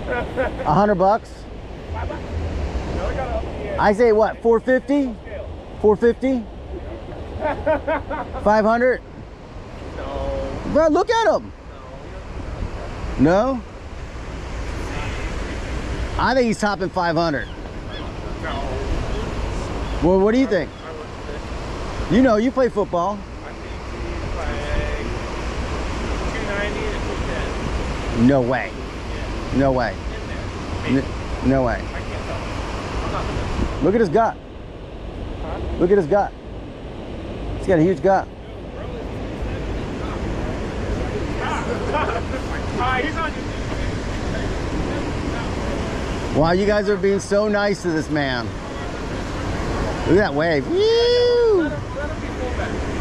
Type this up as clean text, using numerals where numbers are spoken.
$100? I say what? 450? 450? 500? No. Bro, look at him. No? I think he's topping 500. No. Well, what do you think? You know, you play football. I think he's like 290 to 210. No way. Yeah. No way. In there. No way. I can't tell. I'm not gonna. Look at his gut. Huh? Look at his gut. He's got a huge gut. He's on YouTube. Wow, you guys are being so nice to this man. Look at that wave. Woo! Let him be fullback.